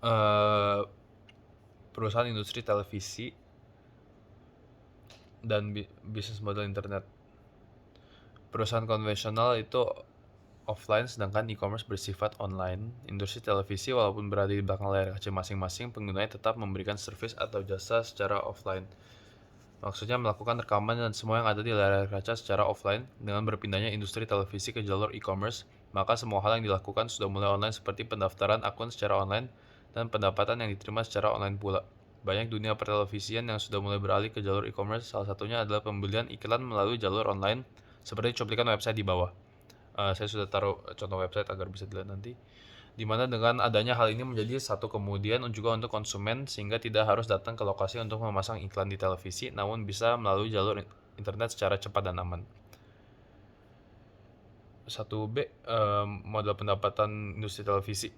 eh, perusahaan industri televisi dan bisnis model internet. Perusahaan konvensional itu offline, sedangkan e-commerce bersifat online. Industri televisi, walaupun berada di belakang layar kaca masing-masing, penggunanya tetap memberikan service atau jasa secara offline. Maksudnya melakukan rekaman dan semua yang ada di layar kaca secara offline. Dengan berpindahnya industri televisi ke jalur e-commerce, maka semua hal yang dilakukan sudah mulai online, seperti pendaftaran akun secara online dan pendapatan yang diterima secara online pula. Banyak dunia pertelevisian yang sudah mulai beralih ke jalur e-commerce, salah satunya adalah pembelian iklan melalui jalur online, seperti cuplikan website di bawah. Saya sudah taruh contoh website agar bisa dilihat nanti. Di mana dengan adanya hal ini menjadi satu kemudian juga untuk konsumen, sehingga tidak harus datang ke lokasi untuk memasang iklan di televisi, namun bisa melalui jalur internet secara cepat dan aman. 1B, model pendapatan industri televisi.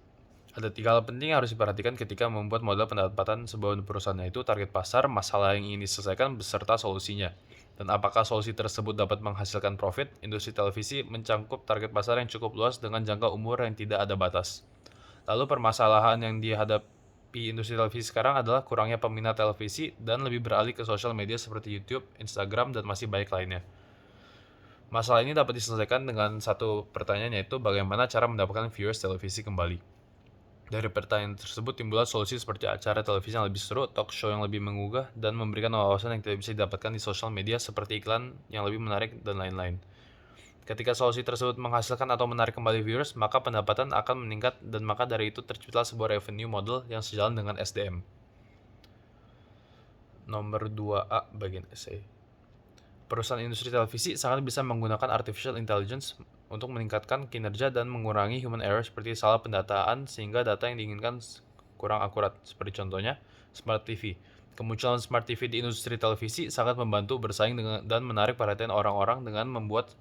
Ada 3 hal penting yang harus diperhatikan ketika membuat model pendapatan sebuah perusahaan, yaitu target pasar, masalah yang ingin diselesaikan, beserta solusinya. Dan apakah solusi tersebut dapat menghasilkan profit. Industri televisi mencangkup target pasar yang cukup luas dengan jangka umur yang tidak ada batas. Lalu permasalahan yang dihadapi industri televisi sekarang adalah kurangnya peminat televisi dan lebih beralih ke sosial media seperti YouTube, Instagram, dan masih banyak lainnya. Masalah ini dapat diselesaikan dengan satu pertanyaan, yaitu bagaimana cara mendapatkan viewers televisi kembali. Dari pertanyaan tersebut timbullah solusi seperti acara televisi yang lebih seru, talk show yang lebih menggugah, dan memberikan wawasan yang tidak bisa didapatkan di sosial media seperti iklan yang lebih menarik dan lain-lain. Ketika solusi tersebut menghasilkan atau menarik kembali viewers, maka pendapatan akan meningkat, dan maka dari itu terciptalah sebuah revenue model yang sejalan dengan SDM. Nomor 2A bagian essay. Perusahaan industri televisi sangat bisa menggunakan artificial intelligence untuk meningkatkan kinerja dan mengurangi human error seperti salah pendataan, sehingga data yang diinginkan kurang akurat. Seperti contohnya, Smart TV. Kemunculan Smart TV di industri televisi sangat membantu bersaing dan menarik perhatian orang-orang dengan membuat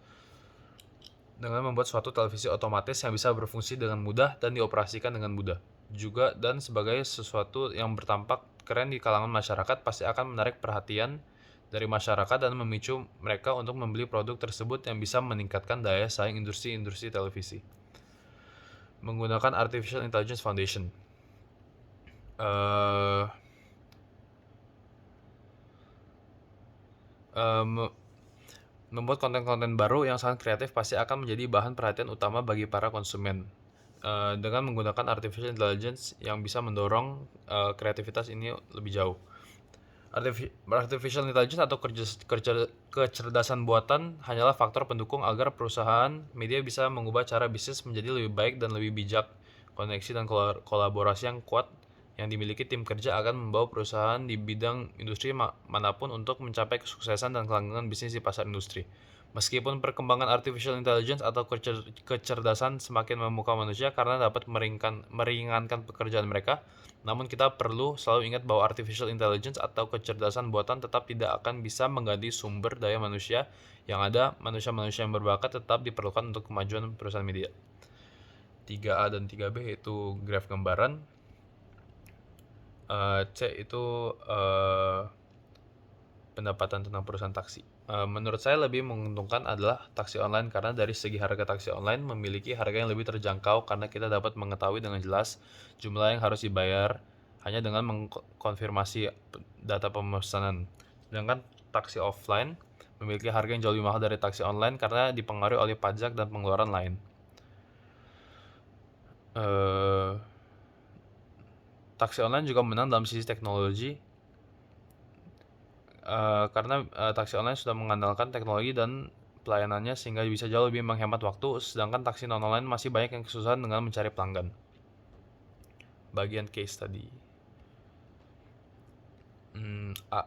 suatu televisi otomatis yang bisa berfungsi dengan mudah dan dioperasikan dengan mudah. Juga dan sebagai sesuatu yang bertampak keren di kalangan masyarakat, pasti akan menarik perhatian dari masyarakat dan memicu mereka untuk membeli produk tersebut yang bisa meningkatkan daya saing industri televisi. Menggunakan Artificial Intelligence Foundation. Membuat konten-konten baru yang sangat kreatif pasti akan menjadi bahan perhatian utama bagi para konsumen. Dengan menggunakan Artificial Intelligence yang bisa mendorong kreativitas ini lebih jauh. Artificial Intelligence atau kecerdasan buatan hanyalah faktor pendukung agar perusahaan media bisa mengubah cara bisnis menjadi lebih baik dan lebih bijak. Koneksi dan kolaborasi yang kuat yang dimiliki tim kerja akan membawa perusahaan di bidang industri manapun untuk mencapai kesuksesan dan kelanggengan bisnis di pasar industri. Meskipun perkembangan artificial intelligence atau kecerdasan semakin memukau manusia karena dapat meringankan pekerjaan mereka, namun kita perlu selalu ingat bahwa artificial intelligence atau kecerdasan buatan tetap tidak akan bisa mengganti sumber daya manusia yang ada. Manusia-manusia yang berbakat tetap diperlukan untuk kemajuan perusahaan media. 3A dan 3B yaitu graf gambaran. C itu pendapatan tentang perusahaan taksi. Menurut saya lebih menguntungkan adalah taksi online, karena dari segi harga taksi online memiliki harga yang lebih terjangkau karena kita dapat mengetahui dengan jelas jumlah yang harus dibayar hanya dengan mengkonfirmasi data pemesanan. Sedangkan taksi offline memiliki harga yang jauh lebih mahal dari taksi online karena dipengaruhi oleh pajak dan pengeluaran lain. Taksi online juga menang dalam sisi teknologi, karena taksi online sudah mengandalkan teknologi dan pelayanannya sehingga bisa jauh lebih menghemat waktu, sedangkan taksi non-online masih banyak yang kesusahan dengan mencari pelanggan. Bagian case tadi. A.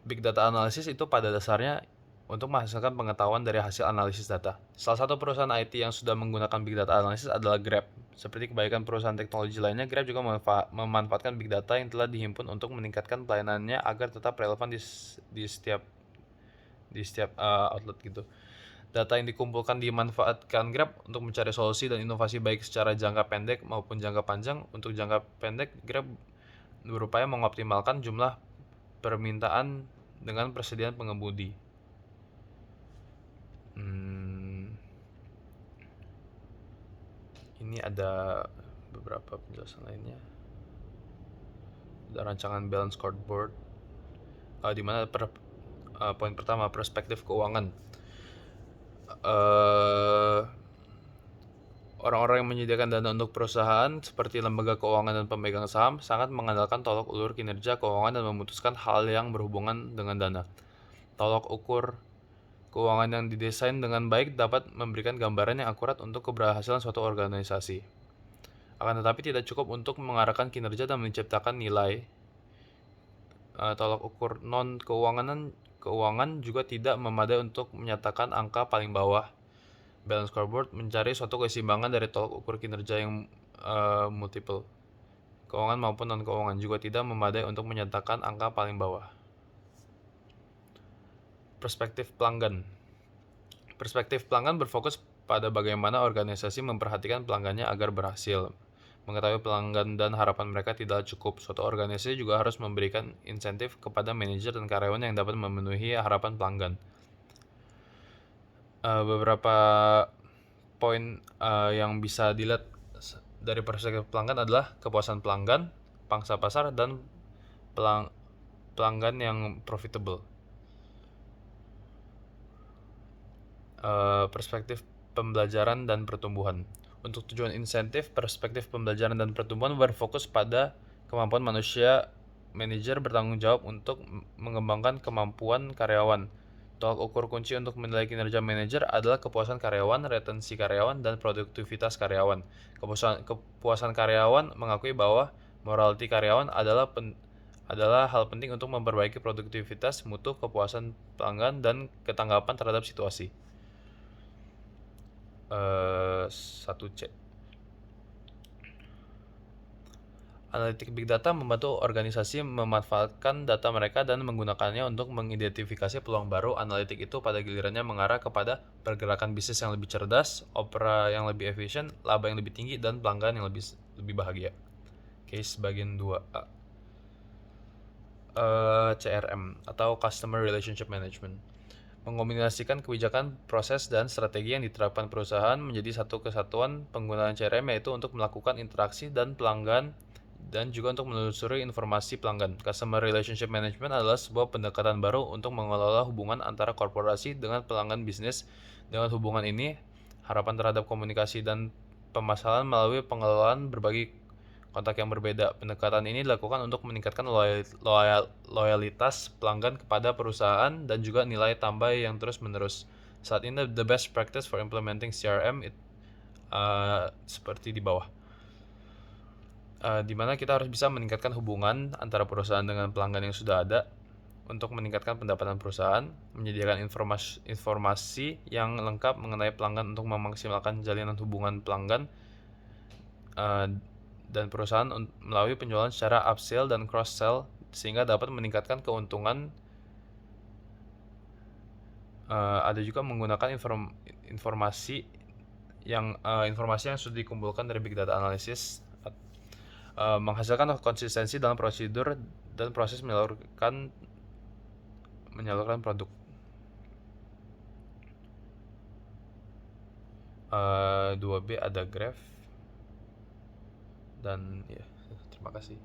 Big data analysis itu pada dasarnya untuk menghasilkan pengetahuan dari hasil analisis data. Salah satu perusahaan IT yang sudah menggunakan big data analysis adalah Grab. Seperti kebanyakan perusahaan teknologi lainnya, Grab juga memanfaatkan big data yang telah dihimpun untuk meningkatkan pelayanannya agar tetap relevan di setiap outlet gitu. Data yang dikumpulkan dimanfaatkan Grab untuk mencari solusi dan inovasi baik secara jangka pendek maupun jangka panjang. Untuk jangka pendek, Grab berupaya mengoptimalkan jumlah permintaan dengan persediaan pengemudi. Ini ada beberapa penjelasan lainnya. Ada rancangan balance scoreboard, di mana poin pertama, perspektif keuangan. Orang-orang yang menyediakan dana untuk perusahaan seperti lembaga keuangan dan pemegang saham sangat mengandalkan tolok ukur kinerja keuangan dan memutuskan hal yang berhubungan dengan dana. Tolok ukur keuangan yang didesain dengan baik dapat memberikan gambaran yang akurat untuk keberhasilan suatu organisasi. Akan tetapi tidak cukup untuk mengarahkan kinerja dan menciptakan nilai. Tolok ukur keuangan juga tidak memadai untuk menyatakan angka paling bawah. Balance scoreboard mencari suatu keseimbangan dari tolok ukur kinerja yang multiple. Keuangan maupun non-keuangan juga tidak memadai untuk menyatakan angka paling bawah. Perspektif pelanggan. Perspektif pelanggan berfokus pada bagaimana organisasi memperhatikan pelanggannya agar berhasil. Mengetahui pelanggan dan harapan mereka tidak cukup. Suatu organisasi juga harus memberikan insentif kepada manajer dan karyawan yang dapat memenuhi harapan pelanggan. Beberapa poin yang bisa dilihat dari perspektif pelanggan adalah kepuasan pelanggan, pangsa pasar, dan pelanggan yang profitable. Perspektif pembelajaran dan pertumbuhan. Untuk tujuan insentif, perspektif pembelajaran dan pertumbuhan berfokus pada kemampuan manusia. Manajer bertanggung jawab untuk mengembangkan kemampuan karyawan. Tolak ukur kunci untuk menilai kinerja manajer adalah kepuasan karyawan, retensi karyawan, dan produktivitas karyawan. Kepuasan karyawan mengakui bahwa morality karyawan adalah hal penting untuk memperbaiki produktivitas, mutu, kepuasan pelanggan, dan ketanggapan terhadap situasi. 1C. Analitik Big Data membantu organisasi memanfaatkan data mereka dan menggunakannya untuk mengidentifikasi peluang baru. Analitik itu pada gilirannya mengarah kepada pergerakan bisnis yang lebih cerdas, opera yang lebih efisien, laba yang lebih tinggi, dan pelanggan yang lebih bahagia. Case bagian 2A. CRM atau Customer Relationship Management mengombinasikan kebijakan, proses, dan strategi yang diterapkan perusahaan menjadi satu kesatuan. Penggunaan CRM yaitu untuk melakukan interaksi dan pelanggan dan juga untuk menelusuri informasi pelanggan. Customer Relationship Management adalah sebuah pendekatan baru untuk mengelola hubungan antara korporasi dengan pelanggan bisnis. Dengan hubungan ini, harapan terhadap komunikasi dan pemasaran melalui pengelolaan berbagai kontak yang berbeda. Pendekatan ini dilakukan untuk meningkatkan loyalitas pelanggan kepada perusahaan dan juga nilai tambah yang terus-menerus. Saat ini, the best practice for implementing CRM seperti di bawah. Di mana kita harus bisa meningkatkan hubungan antara perusahaan dengan pelanggan yang sudah ada untuk meningkatkan pendapatan perusahaan, menyediakan informasi yang lengkap mengenai pelanggan untuk memaksimalkan jalinan hubungan pelanggan, dan perusahaan melalui penjualan secara upsell dan cross-sell sehingga dapat meningkatkan keuntungan. Ada juga menggunakan informasi yang sudah dikumpulkan dari Big Data Analysis, menghasilkan konsistensi dalam prosedur dan proses menyalurkan produk. 2B ada graph dan ya, terima kasih.